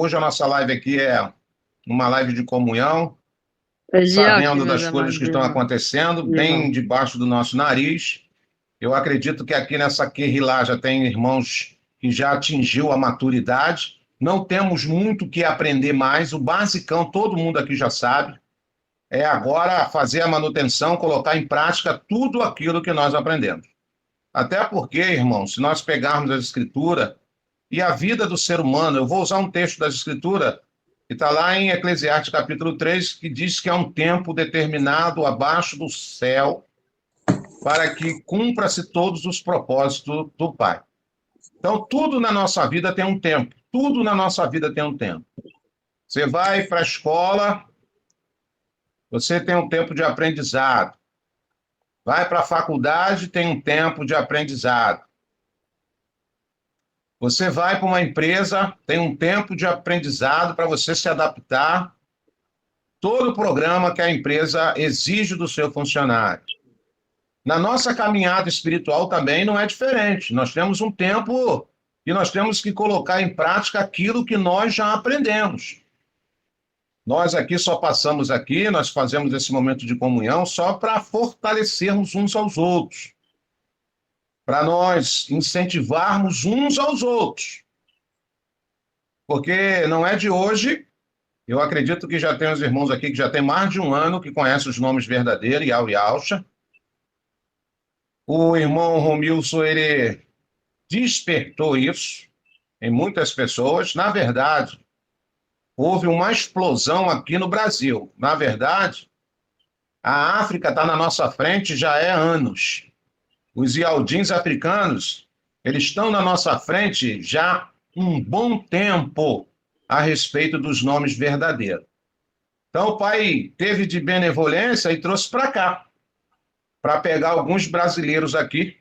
Hoje a nossa live aqui é uma live de comunhão, Agiote, sabendo meus das coisas amados que estão irmãos acontecendo, e bem irmãs. debaixo do nosso nariz. Eu acredito que aqui nessa Querrilá já tem irmãos que já atingiu a maturidade. Não temos muito o que aprender mais, o basicão todo mundo aqui já sabe. É agora fazer a manutenção, colocar em prática tudo aquilo que nós aprendemos. Até porque, irmão, se nós pegarmos a Escritura e a vida do ser humano, eu vou usar um texto da Escritura que está lá em Eclesiastes capítulo 3, que diz que há um tempo determinado abaixo do céu para que cumpra-se todos os propósitos do Pai. Então, tudo na nossa vida tem um tempo. Tudo na nossa vida tem um tempo. Você vai para a escola, você tem um tempo de aprendizado. Vai para a faculdade, tem um tempo de aprendizado. Você vai para uma empresa, tem um tempo de aprendizado para você se adaptar. Todo o programa que a empresa exige do seu funcionário. Na nossa caminhada espiritual também não é diferente. Nós temos um tempo e nós temos que colocar em prática aquilo que nós já aprendemos. Nós aqui só passamos aqui, nós fazemos esse momento de comunhão só para fortalecermos uns aos outros, para nós incentivarmos uns aos outros. Porque não é de hoje, eu acredito que já tem os irmãos aqui que já tem mais de um ano que conhecem os nomes verdadeiros, Yau e Alcha. O irmão Romilson, ele despertou isso em muitas pessoas. Na verdade, houve uma explosão aqui no Brasil. Na verdade, a África está na nossa frente já há anos. Os Ialdins africanos, eles estão na nossa frente já há um bom tempo a respeito dos nomes verdadeiros. Então, o pai teve de benevolência e trouxe para cá, para pegar alguns brasileiros aqui,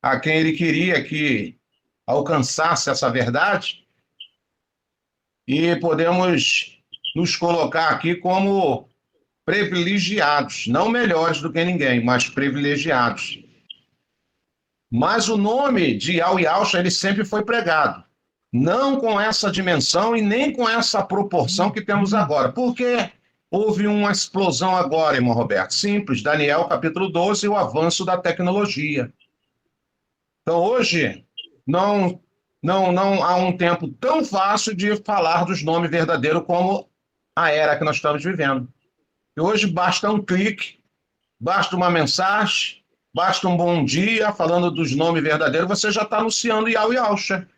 a quem ele queria que alcançasse essa verdade, e podemos nos colocar aqui como privilegiados, não melhores do que ninguém, mas privilegiados. Mas o nome de Yau e Alcha, ele sempre foi pregado, não com essa dimensão e nem com essa proporção que temos agora. Por quê? Houve uma explosão agora, irmão Roberto. Simples, Daniel capítulo 12, o avanço da tecnologia. Então, hoje, não há um tempo tão fácil de falar dos nomes verdadeiros como a era que nós estamos vivendo. E hoje basta um clique, basta uma mensagem, basta um bom dia falando dos nomes verdadeiros, você já está anunciando Yau e Alcha.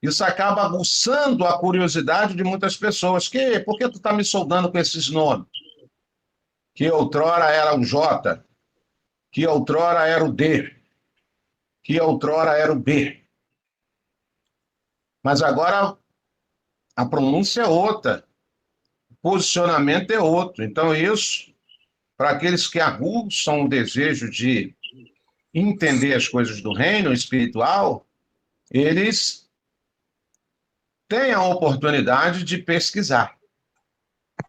Isso acaba aguçando a curiosidade de muitas pessoas. Por que tu está me soldando com esses nomes? Que outrora era o J, que outrora era o D, que outrora era o B. Mas agora a pronúncia é outra, o posicionamento é outro. Então, isso, para aqueles que aguçam o desejo de entender as coisas do reino espiritual, eles têm a oportunidade de pesquisar.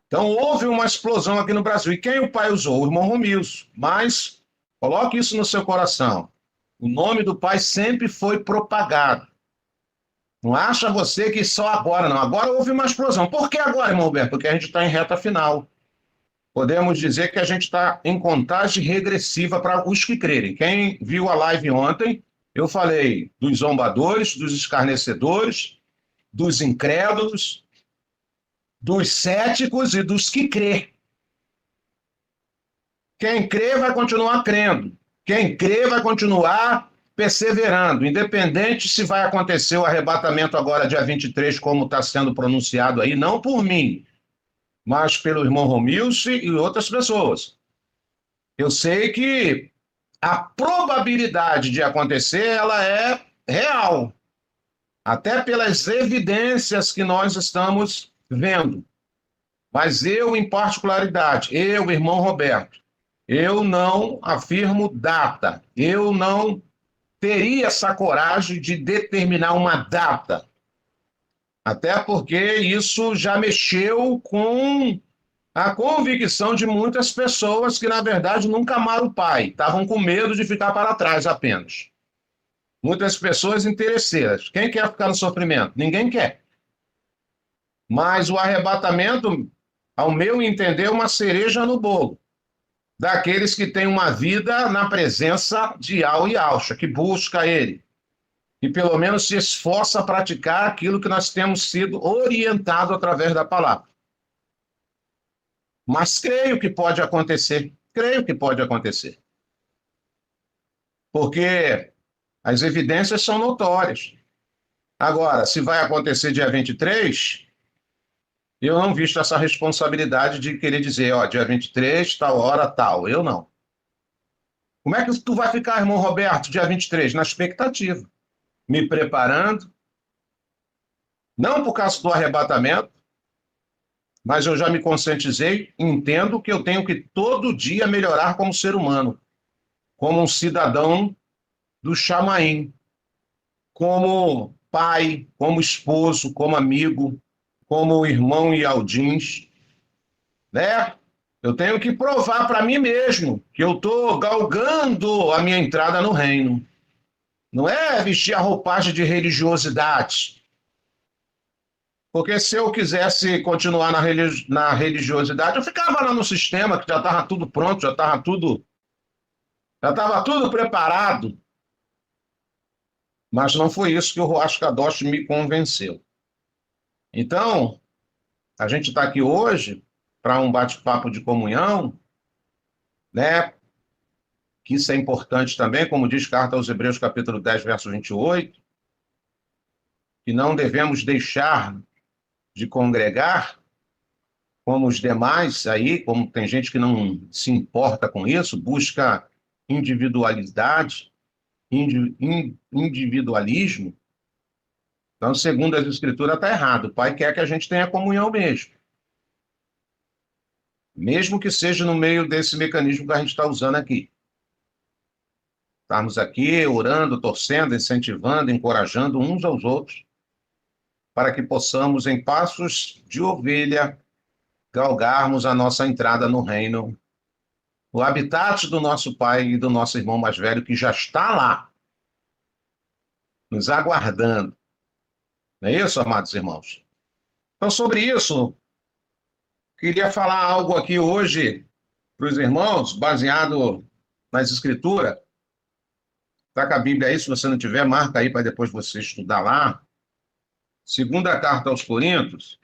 Então, houve uma explosão aqui no Brasil. E quem o pai usou? O irmão Romilson. Mas, coloque isso no seu coração. O nome do pai sempre foi propagado. Não acha você que só agora, não. Agora houve uma explosão. Por que agora, irmão Alberto? Porque a gente está em reta final. Podemos dizer que a gente está em contagem regressiva para os que crerem. Quem viu a live ontem, eu falei dos zombadores, dos escarnecedores, dos incrédulos, dos céticos e dos que crê. Quem crê vai continuar crendo. Quem crê vai continuar perseverando, independente se vai acontecer o arrebatamento agora, dia 23, como está sendo pronunciado aí, não por mim, mas pelo irmão Romilson e outras pessoas. Eu sei que a probabilidade de acontecer, ela é real, até pelas evidências que nós estamos vendo. Mas eu, em particularidade, eu, irmão Roberto, eu não afirmo data, eu não teria essa coragem de determinar uma data. Até porque isso já mexeu com a convicção de muitas pessoas que, na verdade, nunca amaram o pai. Estavam com medo de ficar para trás apenas. Muitas pessoas interesseiras. Quem quer ficar no sofrimento? Ninguém quer. Mas o arrebatamento, ao meu entender, é uma cereja no bolo daqueles que têm uma vida na presença de Al e Alcha, que busca ele, e pelo menos se esforça a praticar aquilo que nós temos sido orientado através da palavra. Mas creio que pode acontecer, creio que pode acontecer. Porque as evidências são notórias. Agora, se vai acontecer dia 23, eu não visto essa responsabilidade de querer dizer, ó, dia 23, tal hora, tal. Eu não. Como é que tu vai ficar, irmão Roberto, dia 23? Na expectativa. Me preparando, não por causa do arrebatamento, mas eu já me conscientizei, entendo que eu tenho que todo dia melhorar como ser humano, como um cidadão do Chamaim, como pai, como esposo, como amigo, como irmão e Aldins, né? Eu tenho que provar para mim mesmo que eu estou galgando a minha entrada no reino. Não é vestir a roupagem de religiosidade. Porque se eu quisesse continuar na religiosidade, eu ficava lá no sistema, que já estava tudo pronto, já estava tudo preparado. Mas não foi isso que o Ruach Kadosh me convenceu. Então, a gente está aqui hoje para um bate-papo de comunhão, né? Que isso é importante também, como diz Carta aos Hebreus, capítulo 10, verso 28, que não devemos deixar de congregar, como os demais aí, como tem gente que não se importa com isso, busca individualidade, individualismo. Então, segundo as Escrituras, está errado. O Pai quer que a gente tenha comunhão mesmo que seja no meio desse mecanismo que a gente está usando aqui. Estarmos aqui orando, torcendo, incentivando, encorajando uns aos outros, para que possamos, em passos de ovelha, galgarmos a nossa entrada no reino, o habitat do nosso pai e do nosso irmão mais velho, que já está lá, nos aguardando. Não é isso, amados irmãos? Então, sobre isso, queria falar algo aqui hoje para os irmãos, baseado nas Escrituras. Está com a Bíblia aí, se você não tiver, marca aí para depois você estudar lá. Segunda carta aos Coríntios,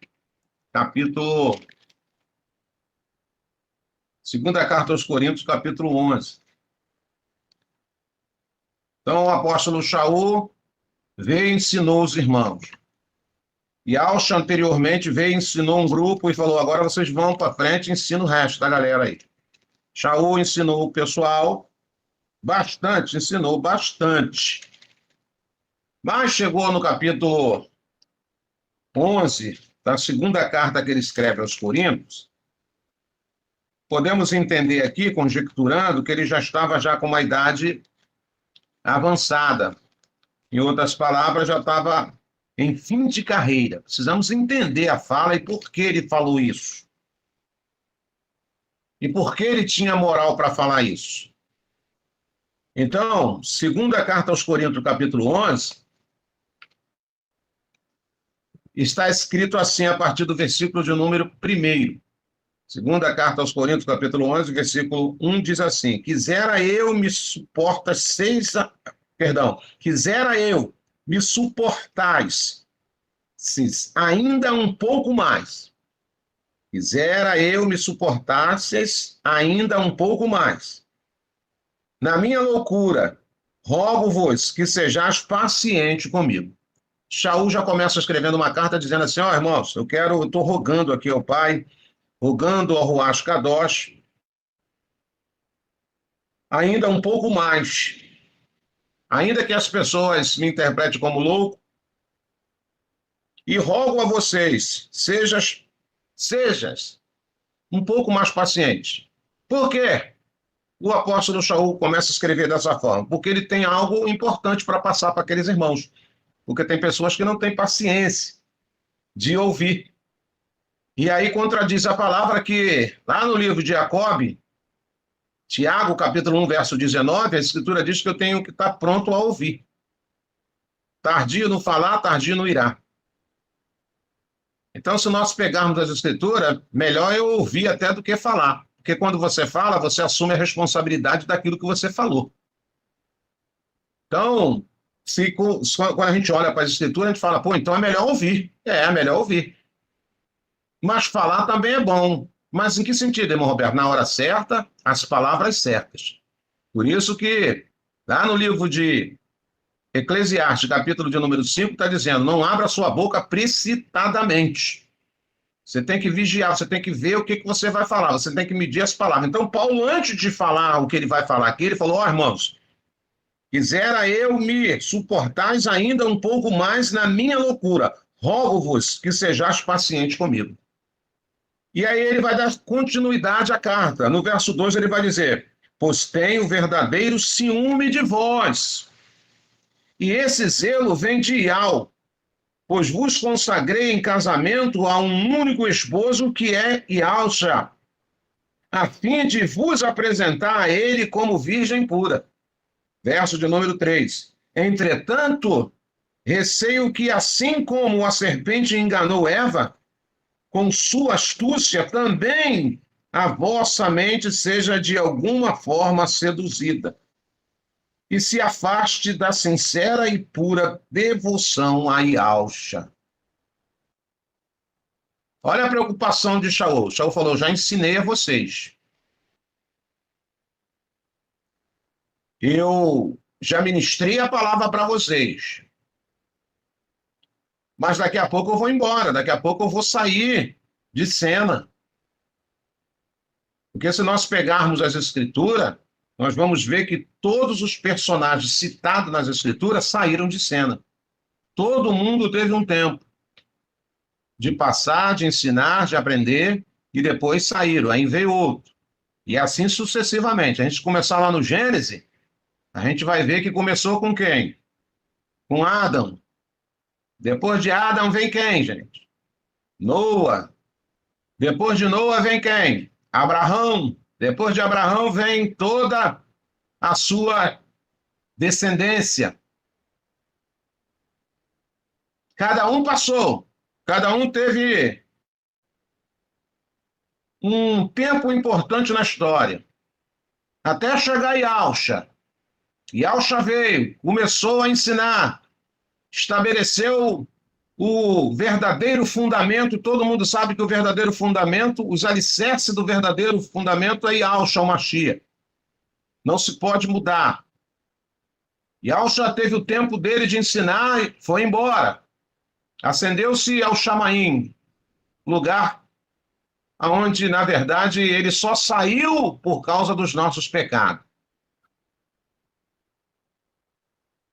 capítulo... Segunda carta aos Coríntios, capítulo 11. Então, o apóstolo Shaul veio e ensinou os irmãos. E Alcha, anteriormente, veio e ensinou um grupo e falou, agora vocês vão para frente e ensina o resto da galera aí. Shaul ensinou o pessoal bastante, ensinou bastante. Mas chegou no capítulo 11, da segunda carta que ele escreve aos Coríntios, podemos entender aqui, conjecturando, que ele já estava já com uma idade avançada. Em outras palavras, já estava em fim de carreira. Precisamos entender a fala e por que ele falou isso. E por que ele tinha moral para falar isso. Então, segunda carta aos Coríntios, capítulo 11, está escrito assim a partir do versículo de número 1. Segunda carta aos Coríntios, capítulo 11, versículo 1, diz assim, quisera eu me suportais ainda um pouco mais. Quisera eu me suportasseis ainda um pouco mais. Na minha loucura, rogo-vos que sejais paciente comigo. Shaul já começa escrevendo uma carta dizendo assim, ó, irmãos, eu estou rogando aqui ao Pai, rogando ao Ruach Kadosh, ainda um pouco mais. Ainda que as pessoas me interpretem como louco, e rogo a vocês, sejas um pouco mais paciente. Por quê? O apóstolo Shaul começa a escrever dessa forma, porque ele tem algo importante para passar para aqueles irmãos. Porque tem pessoas que não têm paciência de ouvir. E aí contradiz a palavra que, lá no livro de Jacob, Tiago, capítulo 1, verso 19, a Escritura diz que eu tenho que estar pronto a ouvir. Tardio no falar, tardio no irá. Então, se nós pegarmos as escrituras, melhor eu ouvir até do que falar. Porque quando você fala, você assume a responsabilidade daquilo que você falou. Então, quando a gente olha para as escrituras, a gente fala, pô, então é melhor ouvir. É melhor ouvir. Mas falar também é bom. Mas em que sentido, irmão Roberto? Na hora certa, as palavras certas. Por isso que, lá no livro de Eclesiastes, capítulo de número 5, está dizendo, não abra sua boca precipitadamente. Você tem que vigiar, você tem que ver o que você vai falar, você tem que medir as palavras. Então, Paulo, antes de falar o que ele vai falar aqui, ele falou, irmãos, quisera eu me suportais ainda um pouco mais na minha loucura. Rogo-vos que sejais pacientes comigo. E aí ele vai dar continuidade à carta. No verso 2 ele vai dizer, pois tenho verdadeiro ciúme de vós. E esse zelo vem de Ial, pois vos consagrei em casamento a um único esposo que é Ialcha, a fim de vos apresentar a ele como virgem pura. Verso de número 3. Entretanto, receio que assim como a serpente enganou Eva, com sua astúcia também a vossa mente seja de alguma forma seduzida e se afaste da sincera e pura devoção a Ialcha. Olha a preocupação de Shaul. Shaul falou, já ensinei a vocês. Eu já ministrei a palavra para vocês. Mas daqui a pouco eu vou embora, daqui a pouco eu vou sair de cena. Porque se nós pegarmos as escrituras, nós vamos ver que todos os personagens citados nas escrituras saíram de cena. Todo mundo teve um tempo de passar, de ensinar, de aprender, e depois saíram. Aí veio outro. E assim sucessivamente. A gente começar lá no Gênesis, a gente vai ver que começou com quem? Com Adão. Depois de Adão vem quem, gente? Noa. Depois de Noa vem quem? Abraão. Depois de Abraão vem toda a sua descendência. Cada um passou. Cada um teve um tempo importante na história. Até chegar Yalcha. Yalcha veio, começou a ensinar, estabeleceu o verdadeiro fundamento. Todo mundo sabe que o verdadeiro fundamento, os alicerces do verdadeiro fundamento é Yalcha, o Mashiach. Não se pode mudar. Yalcha teve o tempo dele de ensinar e foi embora. Acendeu-se ao Chamaim, lugar onde, na verdade, ele só saiu por causa dos nossos pecados.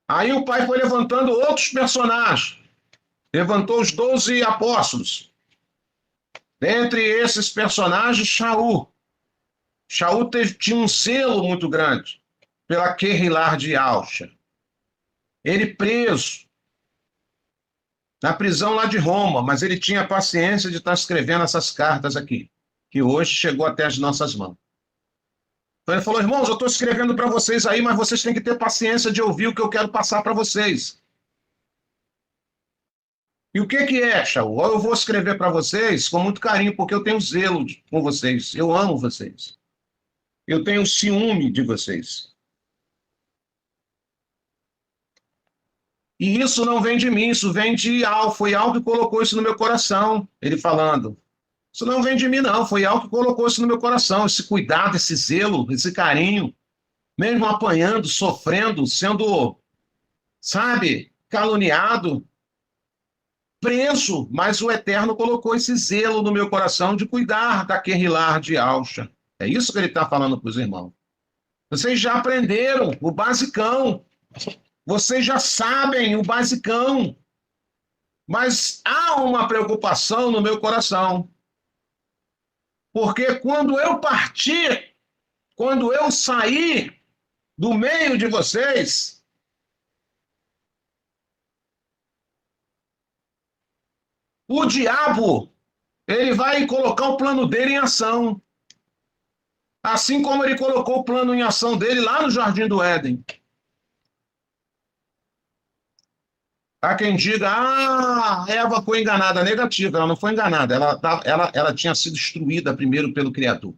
Aí o pai foi levantando outros personagens. Levantou os 12 apóstolos. Dentre esses personagens, Shaul. Shaul tinha um zelo muito grande pela Querrilar de Alcha. Ele preso, na prisão lá de Roma, mas ele tinha paciência de estar escrevendo essas cartas aqui, que hoje chegou até as nossas mãos. Então ele falou, irmãos, eu estou escrevendo para vocês aí, mas vocês têm que ter paciência de ouvir o que eu quero passar para vocês. E o que é, Shaul? Eu vou escrever para vocês com muito carinho, porque eu tenho zelo com vocês, eu amo vocês. Eu tenho ciúme de vocês. E isso não vem de mim, isso vem de Al. Foi Al que colocou isso no meu coração, ele falando. Isso não vem de mim, não. Foi Al que colocou isso no meu coração, esse cuidado, esse zelo, esse carinho. Mesmo apanhando, sofrendo, sendo, sabe, caluniado, preso, mas o Eterno colocou esse zelo no meu coração de cuidar da Querrilar de Alcha. É isso que ele está falando para os irmãos. Vocês já aprenderam o basicão. Vocês já sabem o basicão. Mas há uma preocupação no meu coração. Porque quando eu partir, quando eu sair do meio de vocês, o diabo, ele vai colocar o plano dele em ação. Assim como ele colocou o plano em ação dele lá no Jardim do Éden. Há quem diga, Eva foi enganada. Negativa, ela não foi enganada. Ela tinha sido instruída primeiro pelo Criador.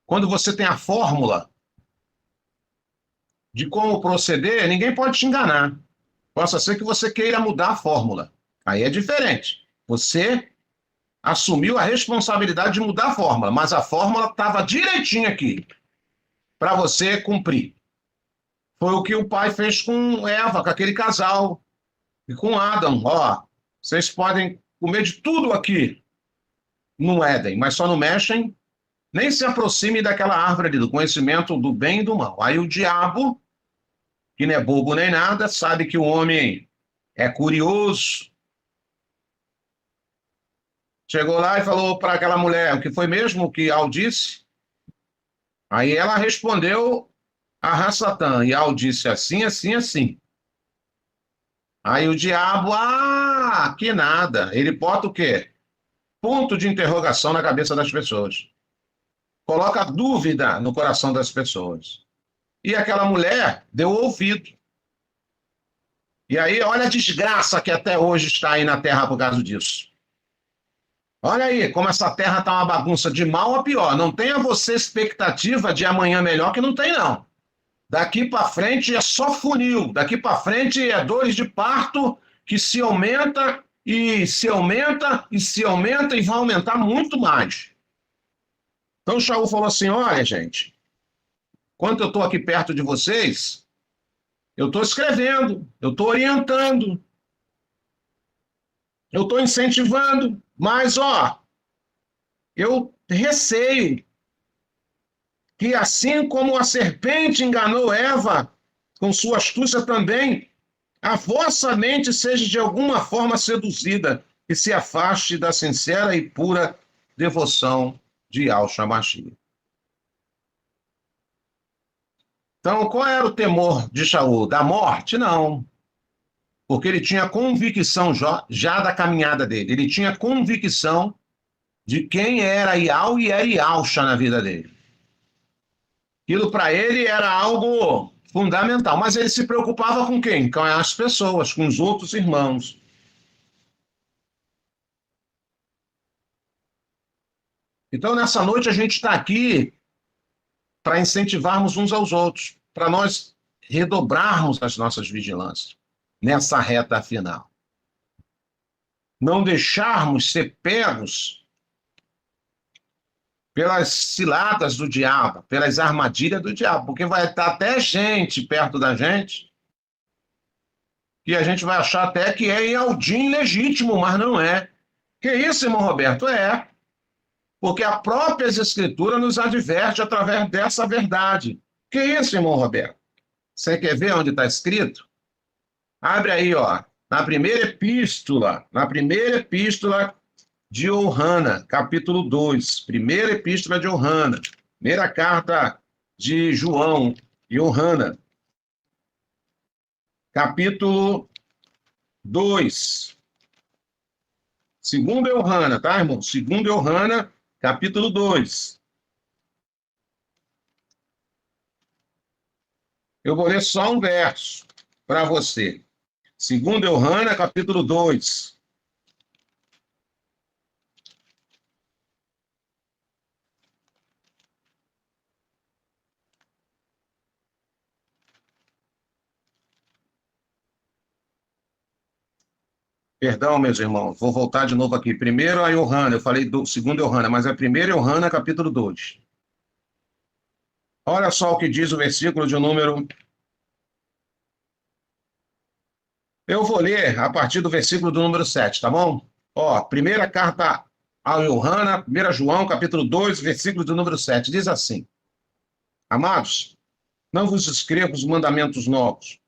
Quando você tem a fórmula de como proceder, ninguém pode te enganar. Possa ser que você queira mudar a fórmula. Aí é diferente. Você assumiu a responsabilidade de mudar a fórmula, mas a fórmula estava direitinho aqui para você cumprir. Foi o que o pai fez com Eva, com aquele casal, e com Adão. Ó, vocês podem comer de tudo aqui no Éden, mas só não mexem, nem se aproximem daquela árvore ali, do conhecimento do bem e do mal. Aí o diabo, que não é bobo nem nada, sabe que o homem é curioso, chegou lá e falou para aquela mulher, o que foi mesmo que Al disse? Aí ela respondeu a Satã, e Al disse assim, assim, assim. Aí o diabo, que nada. Ele bota o quê? Ponto de interrogação na cabeça das pessoas. Coloca dúvida no coração das pessoas. E aquela mulher deu ouvido. E aí, olha a desgraça que até hoje está aí na Terra por causa disso. Olha aí, como essa Terra está uma bagunça de mal a pior. Não tenha você expectativa de amanhã melhor, que não tem, não. Daqui para frente é só funil. Daqui para frente é dores de parto que se aumenta e se aumenta e se aumenta e vai aumentar muito mais. Então o Shaul falou assim, olha, gente, quando eu estou aqui perto de vocês, eu estou escrevendo, eu estou orientando, eu estou incentivando, mas, eu receio que assim como a serpente enganou Eva, com sua astúcia também, a vossa mente seja de alguma forma seduzida e se afaste da sincera e pura devoção de Yahshua Mashiach. Então, qual era o temor de Shaul? Da morte? Não. Porque ele tinha convicção já da caminhada dele. Ele tinha convicção de quem era Yahweh e era Yahshua na vida dele. Aquilo para ele era algo fundamental. Mas ele se preocupava com quem? Com as pessoas, com os outros irmãos. Então, nessa noite, a gente está aqui para incentivarmos uns aos outros, para nós redobrarmos as nossas vigilâncias nessa reta final. Não deixarmos ser pegos pelas ciladas do diabo, pelas armadilhas do diabo, porque vai estar até gente perto da gente que a gente vai achar até que é em Aldim legítimo, mas não é. Que isso, irmão Roberto? É. Porque a própria Escritura nos adverte através dessa verdade. Que isso, irmão Roberto? Você quer ver onde está escrito? Abre aí, na primeira epístola de Ohana, capítulo 2. Primeira epístola de Ohana. Primeira carta de João e Ohana. Capítulo 2. Segundo Ohana, tá, irmão? Segundo Ohana, capítulo 2. Eu vou ler só um verso para você. Segundo Ohana, capítulo 2. Perdão, meus irmãos, vou voltar de novo aqui. Primeiro a Ohana, eu falei do segundo Ohana, mas é primeiro Ohana, capítulo 2. Olha só o que diz o versículo de número... Eu vou ler a partir do versículo do número 7, tá bom? Primeira carta a Ohana, 1 João, capítulo 2, versículo do número 7, diz assim: Amados, não vos escrevo os mandamentos novos,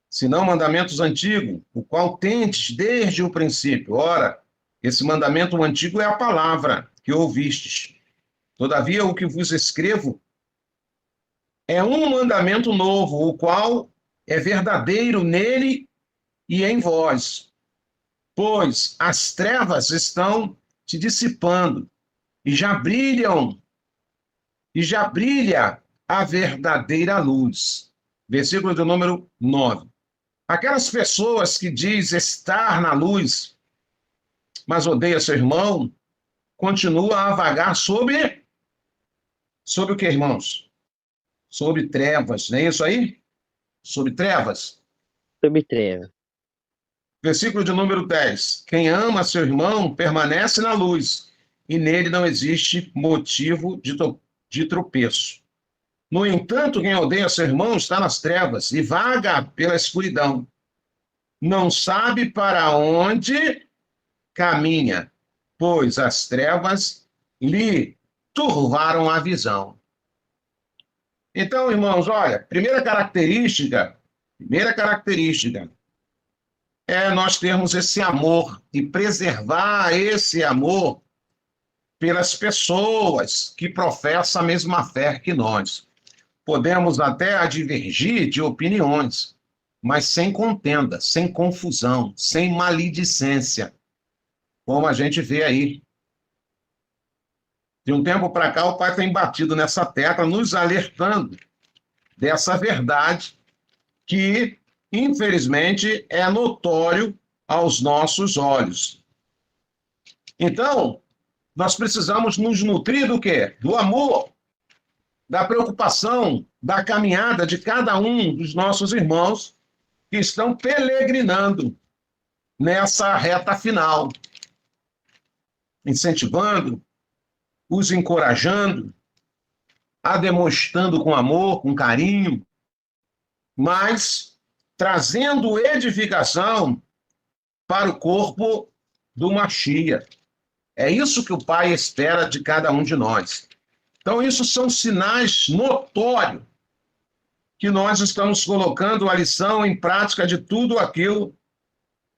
senão mandamentos antigos, o qual tendes desde o princípio. Ora, esse mandamento antigo é a palavra que ouvistes. Todavia, o que vos escrevo é um mandamento novo, o qual é verdadeiro nele e em vós. Pois as trevas estão te dissipando, e já brilha a verdadeira luz. Versículo do número 9. Aquelas pessoas que diz estar na luz, mas odeia seu irmão, continua a vagar sobre o que, irmãos? Sobre trevas, não é isso aí? Sobre trevas. Sobre treva. Versículo de número 10. Quem ama seu irmão permanece na luz, e nele não existe motivo de tropeço. No entanto, quem odeia seu irmão está nas trevas e vaga pela escuridão. Não sabe para onde caminha, pois as trevas lhe turvaram a visão. Então, irmãos, olha, primeira característica é nós termos esse amor e preservar esse amor pelas pessoas que professam a mesma fé que nós. Podemos até divergir de opiniões, mas sem contenda, sem confusão, sem maledicência, como a gente vê aí. De um tempo para cá, o Pai tem batido nessa tecla, nos alertando dessa verdade que, infelizmente, é notório aos nossos olhos. Então, nós precisamos nos nutrir do quê? Do amor, da preocupação, da caminhada de cada um dos nossos irmãos que estão peregrinando nessa reta final, incentivando, os encorajando, a demonstrando com amor, com carinho, mas trazendo edificação para o corpo do Machia. É isso que o Pai espera de cada um de nós. Então, isso são sinais notórios que nós estamos colocando a lição em prática de tudo aquilo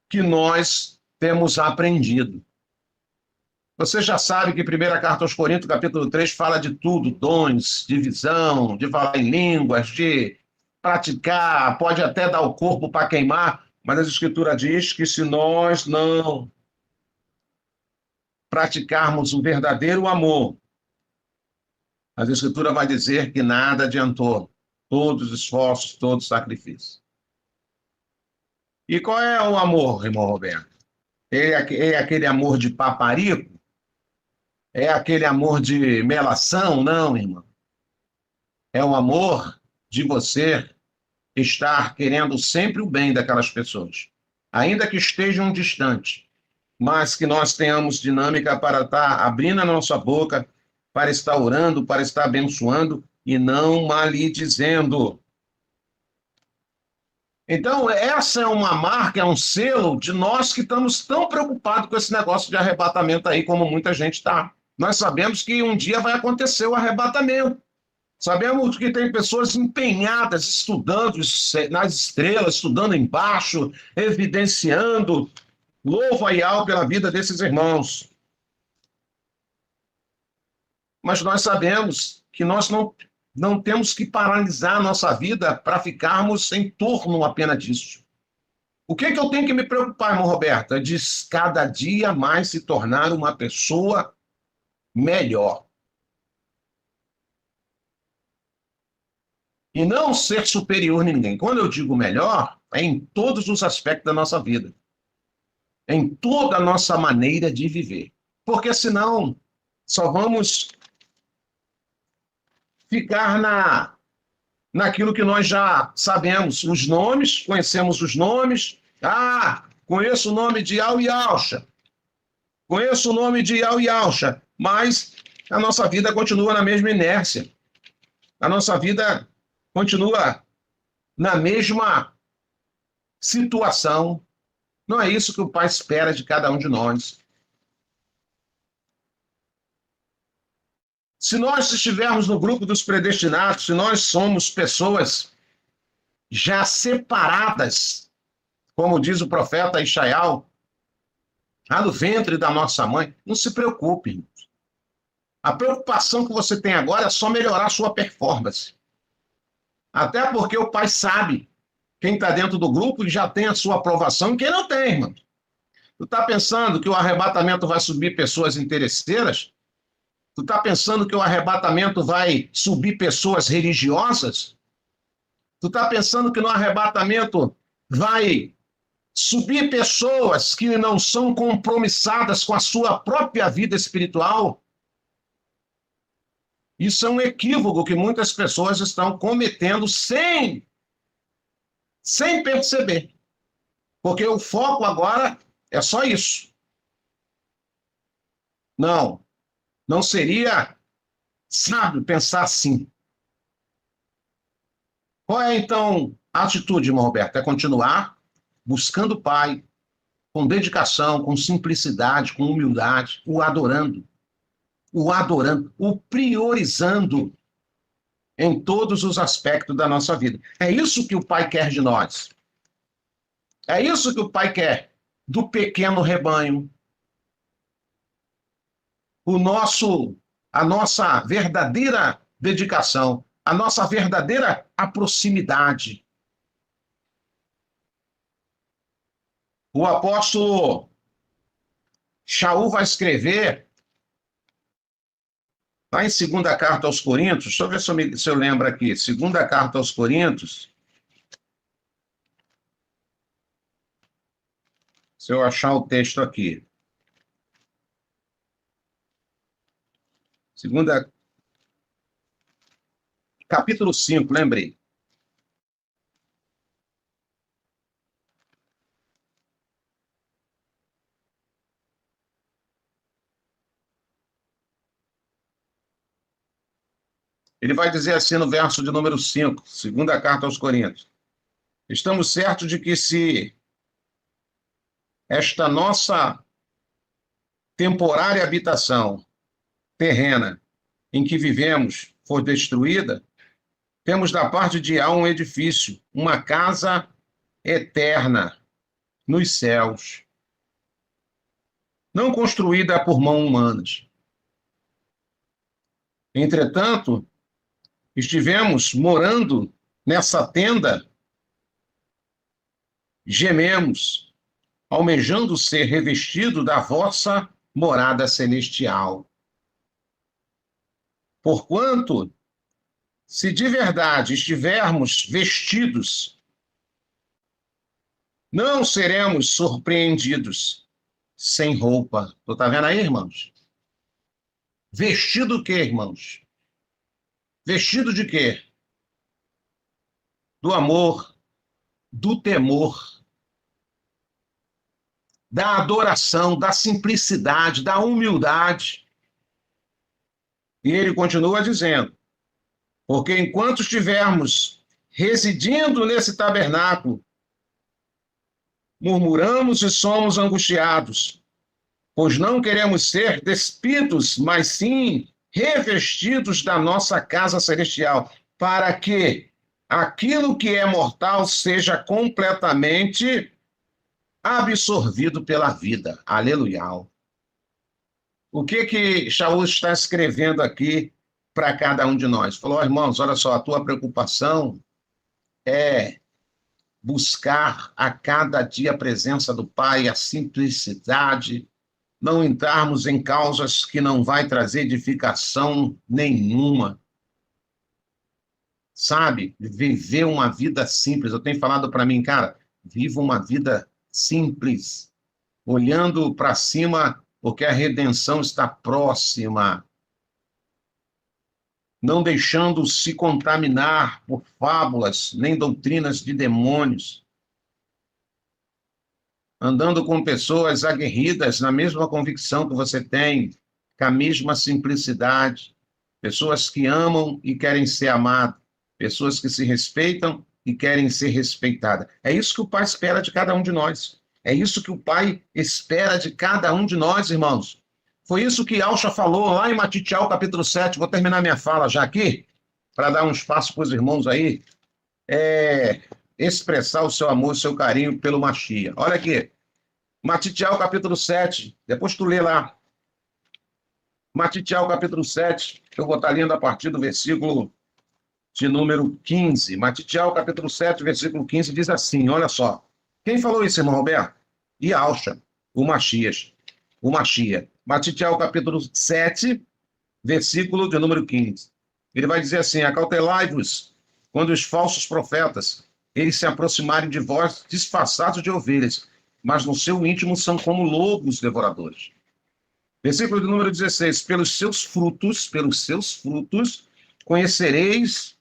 que nós temos aprendido. Você já sabe que a primeira carta aos Coríntios, capítulo 3, fala de tudo, dons, de visão, de falar em línguas, de praticar, pode até dar o corpo para queimar, mas a Escritura diz que se nós não praticarmos o verdadeiro amor, a Escritura vai dizer que nada adiantou, todos os esforços, todos os sacrifícios. E qual é o amor, irmão Roberto? É aquele amor de paparico? É aquele amor de melação? Não, irmão. É o amor de você estar querendo sempre o bem daquelas pessoas, ainda que estejam distantes, mas que nós tenhamos dinâmica para estar abrindo a nossa boca, para estar orando, para estar abençoando e não maldizendo. Então, essa é uma marca, é um selo de nós que estamos tão preocupados com esse negócio de arrebatamento aí, como muita gente está. Nós sabemos que um dia vai acontecer o arrebatamento. Sabemos que tem pessoas empenhadas, estudando nas estrelas, estudando embaixo, evidenciando. Louva e ao pela vida desses irmãos. Mas nós sabemos que nós não temos que paralisar a nossa vida para ficarmos em torno apenas disso. O que eu tenho que me preocupar, irmão Roberto? É de cada dia mais se tornar uma pessoa melhor. E não ser superior a ninguém. Quando eu digo melhor, é em todos os aspectos da nossa vida. Em toda a nossa maneira de viver. Porque senão só vamos ficar naquilo que nós já sabemos. Os nomes, conhecemos os nomes. Ah, conheço o nome de Al Yalcha. Conheço o nome de Al Yalcha. Mas a nossa vida continua na mesma inércia. A nossa vida continua na mesma situação. Não é isso que o Pai espera de cada um de nós. Se nós estivermos no grupo dos predestinados, se nós somos pessoas já separadas, como diz o profeta Ishaial, lá do ventre da nossa mãe, não se preocupe, irmãos. A preocupação que você tem agora é só melhorar a sua performance. Até porque o Pai sabe quem está dentro do grupo e já tem a sua aprovação e quem não tem, irmão. Tu está pensando que o arrebatamento vai subir pessoas interesseiras? Tu está pensando que o arrebatamento vai subir pessoas religiosas? Tu está pensando que no arrebatamento vai subir pessoas que não são compromissadas com a sua própria vida espiritual. Isso é um equívoco que muitas pessoas estão cometendo sem perceber. Porque o foco agora é só isso. Não seria sábio pensar assim. Qual é, então, a atitude, irmão Roberto? É continuar buscando o Pai, com dedicação, com simplicidade, com humildade, o adorando, o priorizando em todos os aspectos da nossa vida. É isso que o Pai quer de nós. É isso que o Pai quer do pequeno rebanho. A nossa verdadeira dedicação, a nossa verdadeira proximidade. O apóstolo Shaul vai escrever lá em segunda carta aos Coríntios, deixa eu ver se eu lembro aqui, segunda carta aos Coríntios, se eu achar o texto aqui. Capítulo 5, lembrei. Ele vai dizer assim no verso de número 5, segunda carta aos Coríntios. Estamos certos de que se esta nossa temporária habitação terrena em que vivemos for destruída, temos da parte de Yahweh um edifício, uma casa eterna nos céus, não construída por mãos humanas. Entretanto, estivemos morando nessa tenda, gememos, almejando ser revestido da vossa morada celestial. Porquanto, se de verdade estivermos vestidos, não seremos surpreendidos sem roupa. Tu tá vendo aí, irmãos? Vestido o quê, irmãos? Vestido de quê? Do amor, do temor, da adoração, da simplicidade, da humildade. E ele continua dizendo, porque enquanto estivermos residindo nesse tabernáculo, murmuramos e somos angustiados, pois não queremos ser despidos, mas sim revestidos da nossa casa celestial, para que aquilo que é mortal seja completamente absorvido pela vida. Aleluia. O que Shaul está escrevendo aqui para cada um de nós? Falou, irmãos, olha só, a tua preocupação é buscar a cada dia a presença do Pai, a simplicidade, não entrarmos em causas que não vai trazer edificação nenhuma. Sabe? Viver uma vida simples. Eu tenho falado para mim, cara, viva uma vida simples, olhando para cima, porque a redenção está próxima. Não deixando se contaminar por fábulas, nem doutrinas de demônios. Andando com pessoas aguerridas na mesma convicção que você tem, com a mesma simplicidade. Pessoas que amam e querem ser amadas. Pessoas que se respeitam e querem ser respeitadas. É isso que o Pai espera de cada um de nós. É isso que o Pai espera de cada um de nós, irmãos. Foi isso que Alcha falou lá em Matitial, capítulo 7. Vou terminar minha fala já aqui, para dar um espaço para os irmãos aí expressar o seu amor, o seu carinho pelo Machia. Olha aqui, Matitial, capítulo 7. Depois tu lê lá. Matitial, capítulo 7. Eu vou estar lendo a partir do versículo de número 15. Matitial, capítulo 7, versículo 15, diz assim, olha só. Quem falou isso, irmão Roberto? E Alcha, o Machia. Matitial, capítulo 7, versículo de número 15. Ele vai dizer assim, acautelai-vos quando os falsos profetas eles se aproximarem de vós disfarçados de ovelhas, mas no seu íntimo são como lobos devoradores. Versículo de número 16. Pelos seus frutos, conhecereis.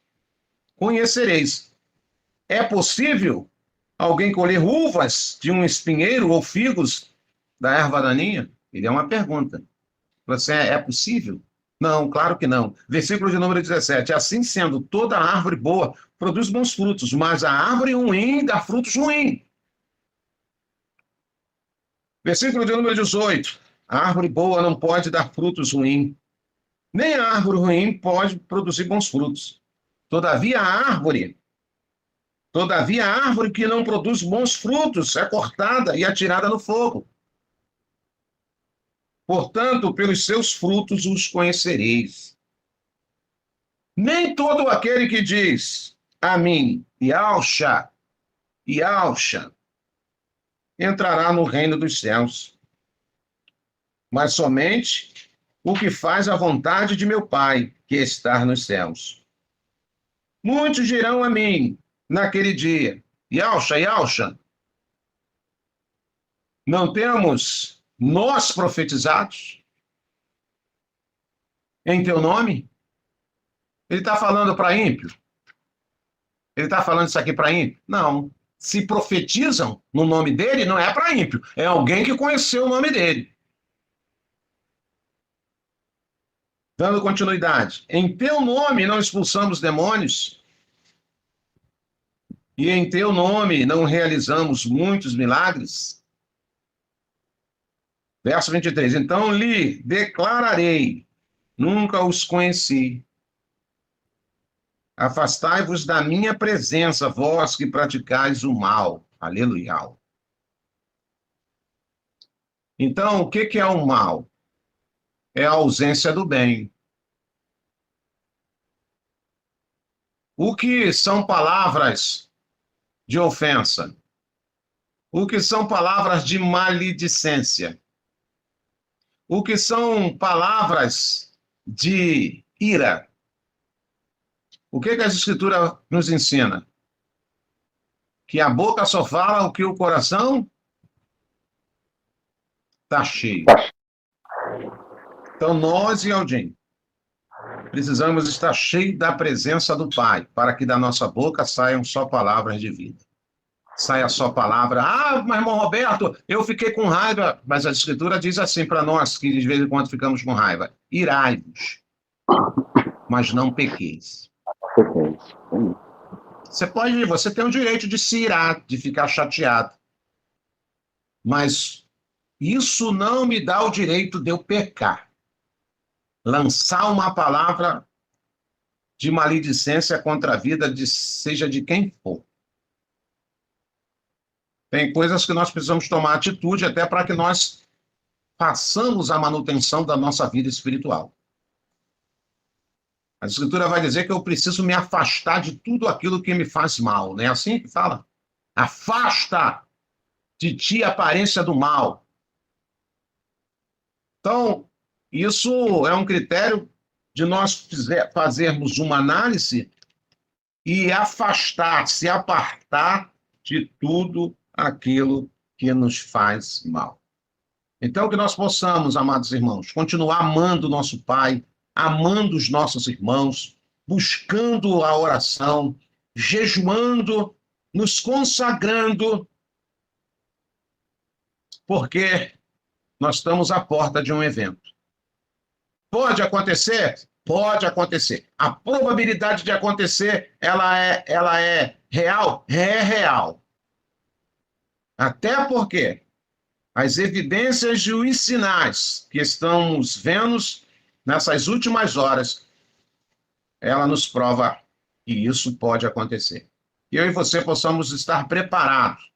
É possível alguém colher uvas de um espinheiro ou figos da erva daninha? Ele é uma pergunta. Você é possível? Não, claro que não. Versículo de número 17. Assim sendo, toda árvore boa produz bons frutos, mas a árvore ruim dá frutos ruins. Versículo de número 18. A árvore boa não pode dar frutos ruins, nem a árvore ruim pode produzir bons frutos. Todavia, a árvore que não produz bons frutos é cortada e atirada no fogo. Portanto, pelos seus frutos os conhecereis. Nem todo aquele que diz a mim, Yahshua, entrará no reino dos céus, mas somente o que faz a vontade de meu Pai, que está nos céus. Muitos dirão a mim, naquele dia, Yahshua, não temos nós profetizados em teu nome? Ele está falando para ímpio? Ele está falando isso aqui para ímpio? Não. Se profetizam no nome dele, não é para ímpio. É alguém que conheceu o nome dele. Dando continuidade. Em teu nome não expulsamos demônios, e em teu nome não realizamos muitos milagres? Verso 23. Então lhe declararei, nunca os conheci. Afastai-vos da minha presença, vós que praticais o mal. Aleluia. Então, o que é o mal? É a ausência do bem. O que são palavras de ofensa? O que são palavras de maledicência? O que são palavras de ira? O que a Escritura nos ensina? Que a boca só fala o que o coração está cheio. Então, nós e Aldim precisamos estar cheios da presença do Pai, para que da nossa boca saiam só palavras de vida. Saia só palavra, mas irmão Roberto, eu fiquei com raiva. Mas a Escritura diz assim para nós, que de vez em quando ficamos com raiva: irai-vos, mas não pequeis. Você tem o direito de se irar, de ficar chateado. Mas isso não me dá o direito de eu pecar. Lançar uma palavra de maledicência contra a vida, seja de quem for. Tem coisas que nós precisamos tomar atitude até para que nós façamos a manutenção da nossa vida espiritual. A Escritura vai dizer que eu preciso me afastar de tudo aquilo que me faz mal. Não é assim que fala? Afasta de ti a aparência do mal. Então, isso é um critério de nós fazermos uma análise e afastar, se apartar de tudo aquilo que nos faz mal. Então, que nós possamos, amados irmãos, continuar amando o nosso Pai, amando os nossos irmãos, buscando a oração, jejuando, nos consagrando, porque nós estamos à porta de um evento. Pode acontecer? Pode acontecer. A probabilidade de acontecer, ela é real? É real. Até porque as evidências e os sinais que estamos vendo nessas últimas horas, ela nos prova que isso pode acontecer. E eu e você possamos estar preparados.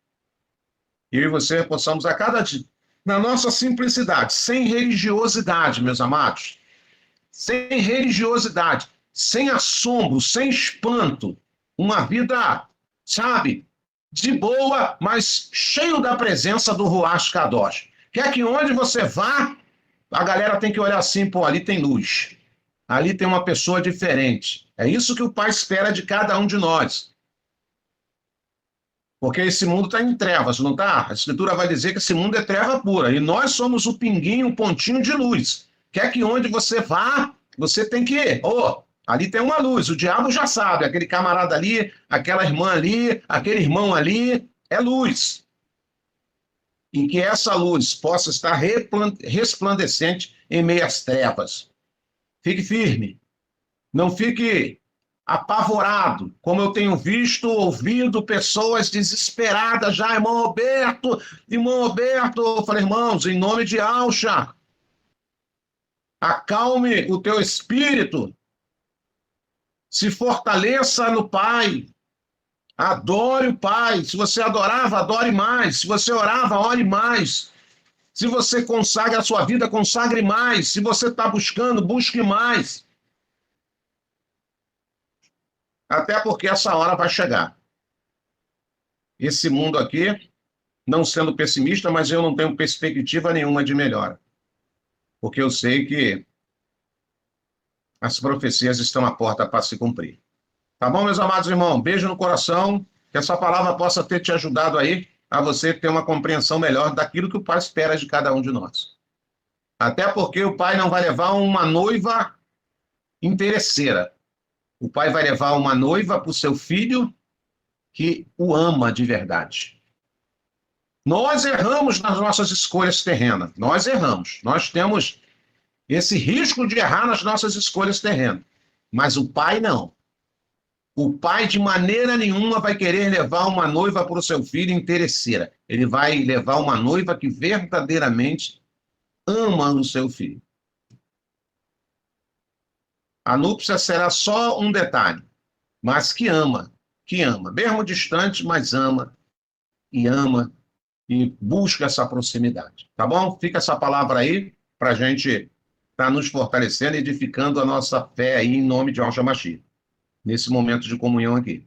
Eu e você possamos a cada dia, na nossa simplicidade, sem religiosidade, meus amados, sem religiosidade, sem assombro, sem espanto, uma vida, sabe, de boa, mas cheio da presença do Ruach Kadosh. Quer que onde você vá, a galera tem que olhar assim, pô, ali tem luz, ali tem uma pessoa diferente. É isso que o Pai espera de cada um de nós. Porque esse mundo está em trevas, não está? A Escritura vai dizer que esse mundo é treva pura. E nós somos o pinguinho, o pontinho de luz. Quer que onde você vá, você tem que ir. Oh, ali tem uma luz. O diabo já sabe. Aquele camarada ali, aquela irmã ali, aquele irmão ali, é luz. E que essa luz possa estar resplandecente em meio às trevas. Fique firme. Não fique apavorado, como eu tenho visto, ouvido pessoas desesperadas já, irmão Roberto, eu falei, irmãos, em nome de Alcha, acalme o teu espírito, se fortaleça no Pai, adore o Pai, se você adorava, adore mais, se você orava, ore mais, se você consagra a sua vida, consagre mais, se você está buscando, busque mais. Até porque essa hora vai chegar. Esse mundo aqui, não sendo pessimista, mas eu não tenho perspectiva nenhuma de melhora. Porque eu sei que as profecias estão à porta para se cumprir. Tá bom, meus amados irmãos? Beijo no coração. Que essa palavra possa ter te ajudado aí a você ter uma compreensão melhor daquilo que o Pai espera de cada um de nós. Até porque o Pai não vai levar uma noiva interesseira. O Pai vai levar uma noiva para o seu filho que o ama de verdade. Nós erramos nas nossas escolhas terrenas. Nós erramos. Nós temos esse risco de errar nas nossas escolhas terrenas. Mas o Pai não. O Pai de maneira nenhuma vai querer levar uma noiva para o seu filho interesseira. Ele vai levar uma noiva que verdadeiramente ama o seu filho. A núpcia será só um detalhe, mas que ama, mesmo distante, mas ama e busca essa proximidade, tá bom? Fica essa palavra aí para a gente estar nos fortalecendo, edificando a nossa fé aí em nome de Yahshua Mashiach, nesse momento de comunhão aqui.